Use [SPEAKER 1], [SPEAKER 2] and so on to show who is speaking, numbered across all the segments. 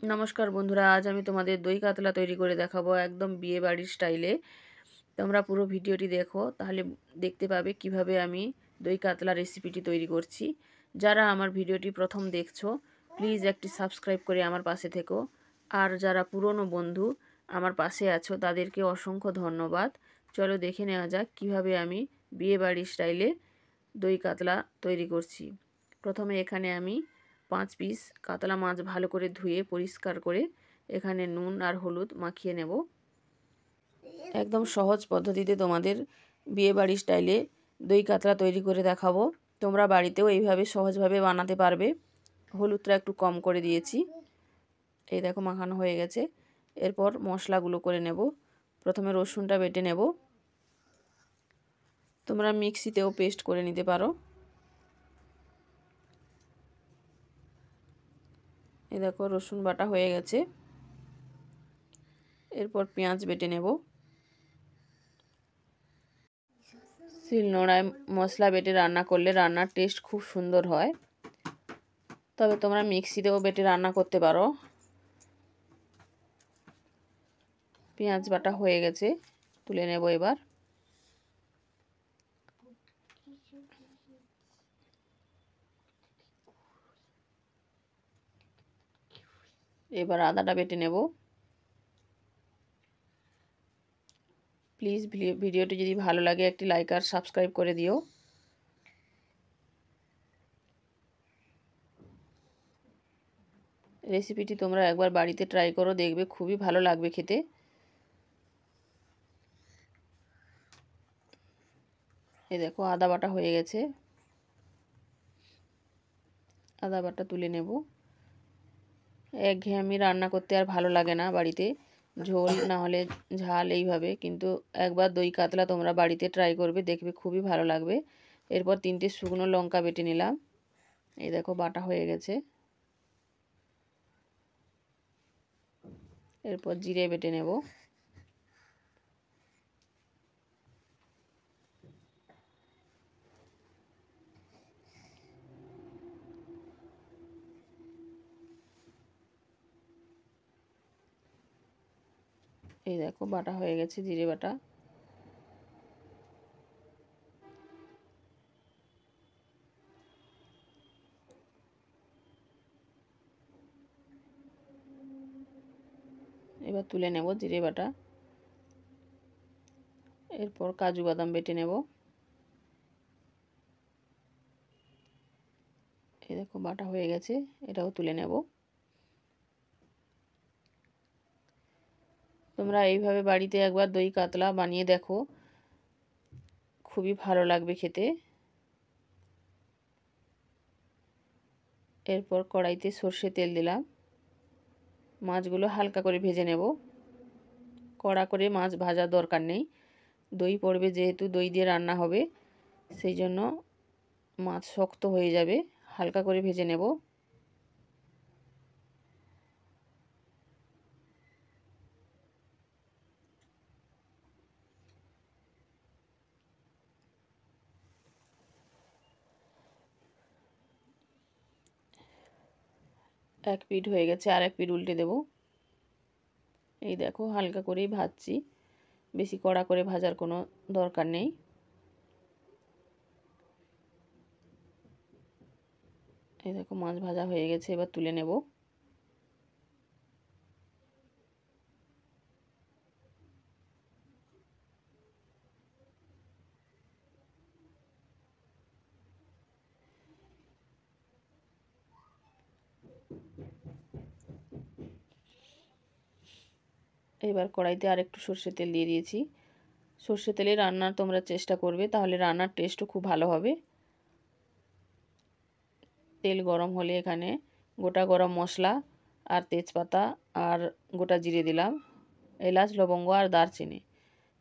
[SPEAKER 1] নমস্কার বন্ধুরা, আজ আমি তোমাদের দই কাতলা তৈরি করে দেখাবো একদম বিয়ে বাড়ির স্টাইলে। তোমরা পুরো ভিডিওটি দেখো, তাহলে দেখতে পাবে কিভাবে আমি দই কাতলা রেসিপিটি তৈরি করছি। যারা আমার ভিডিওটি প্রথম দেখছো, প্লিজ একটি সাবস্ক্রাইব করে আমার পাশে থেকো। আর যারা পুরনো বন্ধু আমার পাশে আছো, তাদেরকে অসংখ্য ধন্যবাদ। চলো দেখে নেওয়া যাক কিভাবে আমি বিয়ে বাড়ির স্টাইলে দই কাতলা তৈরি করছি। প্রথমে এখানে আমি 5 পিস কাতলা মাছ ভালো করে ধুয়ে পরিষ্কার করে এখানে নুন আর হলুদ মাখিয়ে নেব। একদম সহজ পদ্ধতিতে তোমাদের বিয়েবাড়ির স্টাইলে দই কাতলা তৈরি করে দেখাবো। তোমরা বাড়িতেও এইভাবে সহজভাবে বানাতে পারবে। হলুদটা একটু কম করে দিয়েছি। এই দেখো মাখানো হয়ে গেছে। এরপর মশলাগুলো করে নেব। প্রথমে রসুনটা বেটে নেব। তোমরা মিক্সিতেও পেস্ট করে নিতে পারো। এই দেখো রসুন বাটা হয়ে গেছে। এরপর পেঁয়াজ বেটে নেব। শিলনোড়ায় মশলা বেটে রান্না করলে রান্নার টেস্ট খুব সুন্দর হয়। তবে তোমরা মিক্সিতেও বেটে রান্না করতে পারো। পেঁয়াজ বাটা হয়ে গেছে, তুলে নেব এবার। এবার আদাটা বেটে নেব। প্লিজ ভিডিওটি যদি ভালো লাগে একটি লাইক আর সাবস্ক্রাইব করে দিও। রেসিপিটি তোমরা একবার বাড়িতে ট্রাই করো, দেখবে খুবই ভালো লাগবে খেতে। এই দেখো আদা বাটা হয়ে গেছে। আদা বাটা তুলে নেব। একঘেয়েমি রান্না করতে আর ভালো লাগে না বাড়িতে, ঝোল না হলে ঝাল এইভাবে। কিন্তু একবার দই কাতলা তোমরা বাড়িতে ট্রাই করবে, দেখবে খুবই ভালো লাগবে। এরপর 3টে শুকনো লঙ্কা বেটে নিলাম। এই দেখো বাটা হয়ে গেছে। এরপর জিরে বেটে নেব। এই দেখো বাটা হয়ে গেছে জিরে বাটা। এবার তুলে নেব জিরে বাটা। এরপর কাজু বাদাম বেটে নেব। এই দেখো বাটা হয়ে গেছে, এটাও তুলে নেব। তোমরা এইভাবে বাড়িতে একবার দই কাতলা বানিয়ে দেখো, খুবই ভালো লাগবে খেতে। এরপর কড়াইতে সর্ষে তেল দিলাম। মাছগুলো হালকা করে ভেজে নেব। কড়া করে মাছ ভাজার দরকার নেই, দই পড়বে যেহেতু, দই দিয়ে রান্না হবে, সেই জন্য মাছ শক্ত হয়ে যাবে। হালকা করে ভেজে নেব। এক পিঠ হয়ে গেছে, আর এক পিঠ উল্টে দেব। এই দেখো হালকা করেই ভাজছি, বেশি কড়া করে ভাজার কোনো দরকার নেই। এই দেখো মাছ ভাজা হয়ে গেছে, এবার তুলে নেব। এবার কড়াইতে আর একটু সর্ষের তেল দিয়ে দিয়েছি। সর্ষের তেলে রান্নার তোমরা চেষ্টা করবে, তাহলে রান্নার টেস্টও খুব ভালো হবে। তেল গরম হলে এখানে গোটা গরম মশলা আর তেজপাতা আর গোটা জিরে দিলাম, এলাচ লবঙ্গ আর দারচিনি।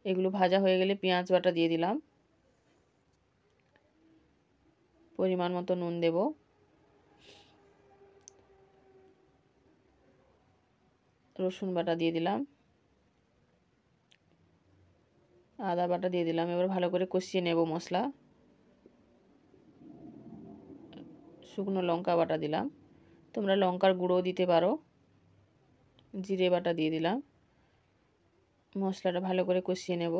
[SPEAKER 1] এগুলো ভাজা হয়ে গেলে পেঁয়াজ বাটা দিয়ে দিলাম। পরিমাণ মতো নুন দেব। রসুন বাটা দিয়ে দিলাম। আদা বাটা দিয়ে দিলাম। এবার ভালো করে কষিয়ে নেব মশলা। শুকনো লঙ্কা বাটা দিলাম। তোমরা লঙ্কার গুঁড়োও দিতে পারো। জিরে বাটা দিয়ে দিলাম। মশলাটা ভালো করে কষিয়ে নেব।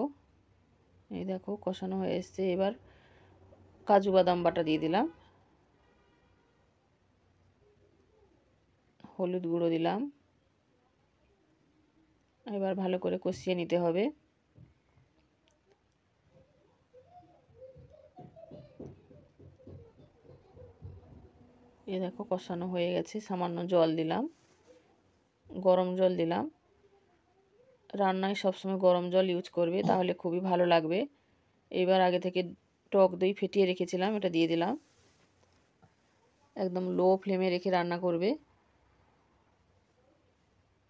[SPEAKER 1] এই দেখো কষানো হয়ে এসছে। এবার কাজু বাদাম বাটা দিয়ে দিলাম, হলুদ গুঁড়ো দিলাম। এবার ভালো করে কষিয়ে নিতে হবে। এই দেখো কষানো হয়ে গেছে। সামান্য জল দিলাম, গরম জল দিলাম। রান্নায় সবসময় গরম জল ইউজ করবে, তাহলে খুবই ভালো লাগবে। এবার আগে থেকে টক দই ফেটিয়ে রেখেছিলাম, এটা দিয়ে দিলাম। একদম লো ফ্লেমে রেখে রান্না করবে।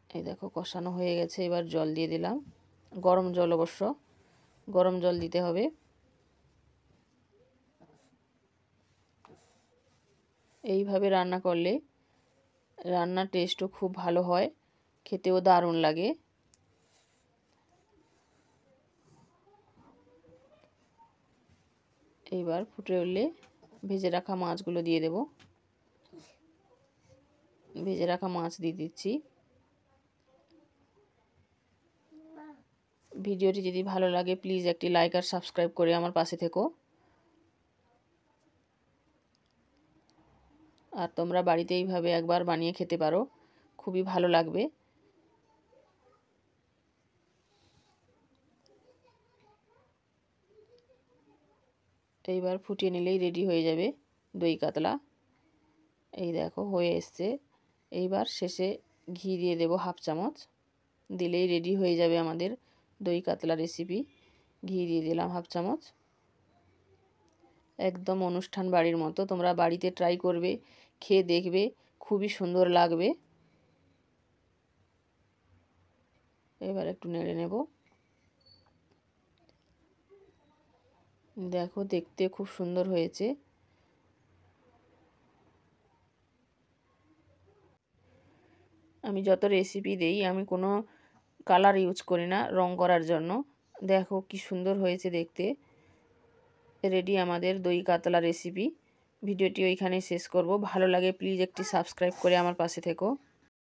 [SPEAKER 1] এই দেখো কষানো হয়ে গেছে। এবার জল দিয়ে দিলাম, গরম জল, অবশ্য গরম জল দিতে হবে। এইভাবে রান্না করলে রান্নার টেস্টও খুব ভালো হয়, খেতেও দারুণ লাগে। এইবার ফুটে উঠলে ভেজে রাখা মাছগুলো দিয়ে দেব। ভেজে রাখা মাছ দিয়ে দিচ্ছি। ভিডিওটি যদি ভালো লাগে প্লিজ একটি লাইক আর সাবস্ক্রাইব করে আমার পাশে থেকো। আর তোমরা বাড়িতে এইভাবে একবার বানিয়ে খেতে পারো, খুবই ভালো লাগবে। এইবার ফুটিয়ে নিলেই রেডি হয়ে যাবে দই কাতলা। এই দেখো হয়ে এসছে। এইবার শেষে ঘি দিয়ে দেব হাফ চামচ, দিলেই রেডি হয়ে যাবে আমাদের দই কাতলা রেসিপি। ঘি দিয়ে দিলাম হাফ চামচ। একদম অনুষ্ঠান বাড়ির মতো। তোমরা বাড়িতে ট্রাই করবে, খেয়ে দেখবে, খুবই সুন্দর লাগবে। এবার একটু নেড়ে নেব। দেখো দেখতে খুব সুন্দর হয়েছে। আমি যত রেসিপি দেই আমি কোনো কালার ইউজ করি না রং করার জন্য। দেখো কি সুন্দর হয়েছে দেখতে। রেডি আমাদের দই কাতলা রেসিপি। ভিডিওটি ওইখানেই শেষ করব। ভালো লাগে প্লিজ একটি সাবস্ক্রাইব করে আমার পাশে থেকো।